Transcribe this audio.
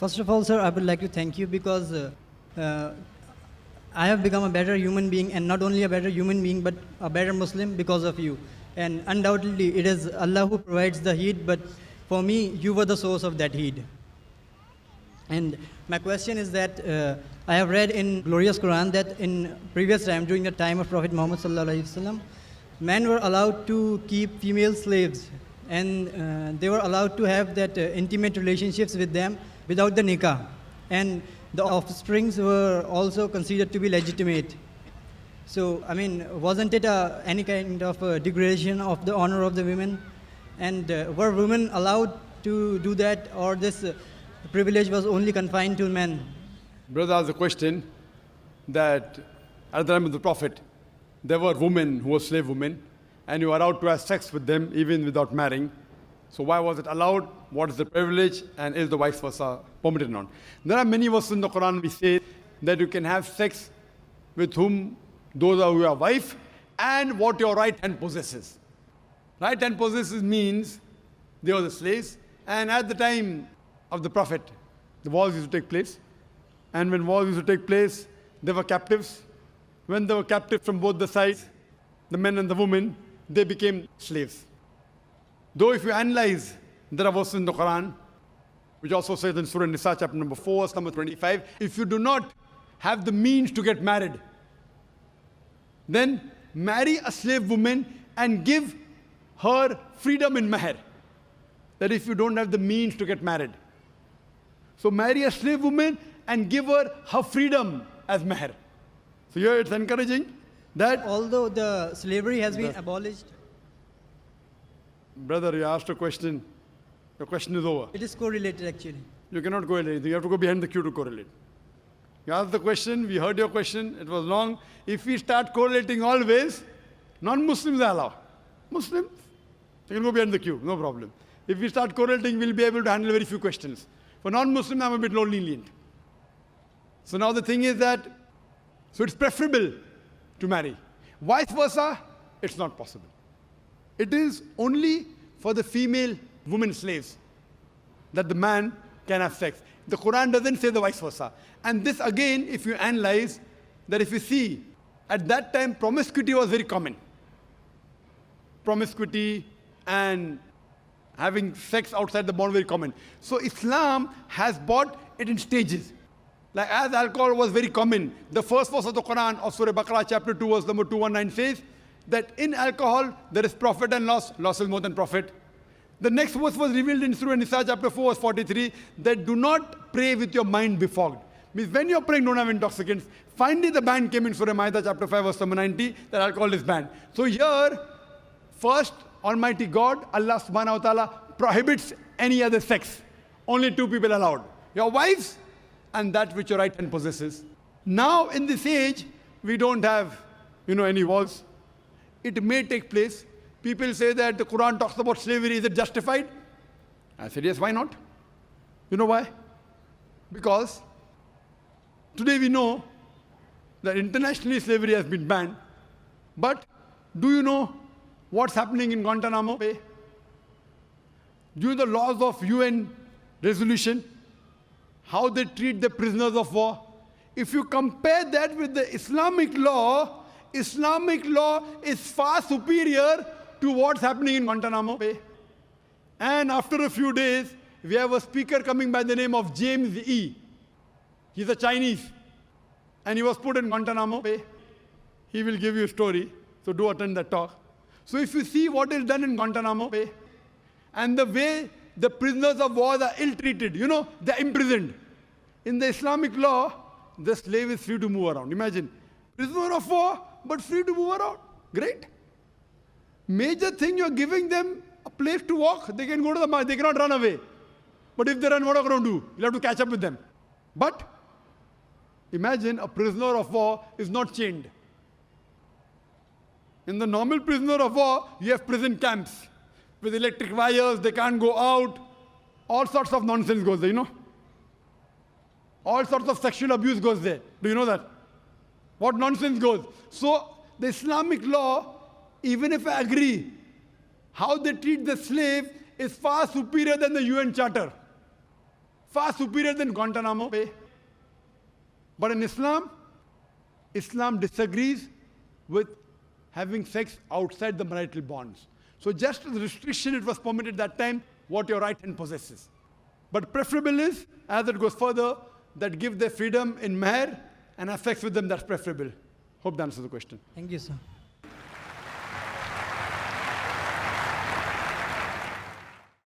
First of all, sir, I would like to thank you because uh, I have become a better human being, and not only a better human being, but a better Muslim because of you. And undoubtedly, it is Allah who provides the heat, but for me, you were the source of that heat. And my question is that I have read in glorious Quran that in previous time, during the time of Prophet Muhammad sallallahu alaihi wasallam, men were allowed to keep female slaves, and they were allowed to have that intimate relationships with them without the nikah, and the offsprings were also considered to be legitimate. So, I mean, wasn't it any kind of degradation of the honor of the women? And were women allowed to do that, or this privilege was only confined to men? Brother asked a question that at the time of the Prophet, there were women who were slave women, and you were allowed to have sex with them even without marrying. So why was it allowed? What is the privilege? And is the vice versa permitted or not? There are many verses in the Quran which say that you can have sex with whom those are your wife and what your right hand possesses. Right hand possesses means they were the slaves, and at the time of the Prophet, the wars used to take place. And when wars used to take place, they were captives. When they were captives from both the sides, the men and the women, they became slaves. Though if you analyze, there are verses in the Quran, which also says in Surah Nisa, chapter number 4, verse number 25, if you do not have the means to get married, then marry a slave woman and give her freedom in mahr. That if you don't have the means to get married. So marry a slave woman and give her her freedom as mahr. So here it's encouraging that... Although the slavery has been abolished, Brother, you asked a question. Your question is over. it is correlated actually. You cannot correlate. You have to go behind the queue to correlate. You asked the question, we heard your question, it was long. If we start correlating always, non-Muslims are allowed. Muslims, they can go behind the queue, no problem. If we start correlating, we'll be able to handle very few questions. For non-Muslims, I'm a bit lenient. So now the thing is that, so it's preferable to marry. Vice versa, it's not possible. It is only for the female women slaves that the man can have sex. The Quran doesn't say the vice versa. And this again, if you analyze, that if you see, at that time promiscuity was very common. Promiscuity and having sex outside the bond very common. So Islam has brought it in stages. Like as alcohol was very common, the first verse of the Quran of Surah Baqarah chapter 2 verse number 219 says that in alcohol there is profit and loss. Loss is more than profit. The next verse was revealed in Surah Nisa chapter 4 verse 43 that do not pray with your mind befogged. Means when you're praying, don't have intoxicants. Finally the ban came in Surah Ma'idah chapter 5 verse number 90 that alcohol is banned. So here, first Almighty God, Allah subhanahu wa ta'ala prohibits any other sex. Only two people allowed. Your wives and that which your right hand possesses. Now in this age, we don't have, any wars. It may take place. People say that the Quran talks about slavery, is it justified? I said, yes, why not? You know why? Because today we know that internationally slavery has been banned. But do you know what's happening in Guantanamo Bay? Due to the laws of UN resolution, how they treat the prisoners of war. If you compare that with the Islamic law is far superior to what's happening in Guantanamo Bay. And after a few days, we have a speaker coming by the name of James E. He's a Chinese. And he was put in Guantanamo Bay. He will give you a story, so do attend that talk. So if you see what is done in Guantanamo Bay, and the way the prisoners of war are ill-treated, they're imprisoned. In the Islamic law, the slave is free to move around. Imagine, prisoner of war, but free to move around. Great. Major thing, you're giving them a place to walk. They can go to the market, they cannot run away. But if they run, what are you going to do? You'll have to catch up with them. But imagine a prisoner of war is not chained. In the normal prisoner of war, you have prison camps with electric wires, they can't go out. All sorts of nonsense goes there, All sorts of sexual abuse goes there. Do you know that? What nonsense goes? So the Islamic law, even if I agree, how they treat the slave is far superior than the UN Charter. far superior than Guantanamo Bay. But in Islam, Islam disagrees with having sex outside the marital bonds. So just as a restriction, it was permitted that time, what your right hand possesses. But preferable is, as it goes further, that give their freedom in mahr and have sex with them, that's preferable. Hope that answers the question. Thank you, sir.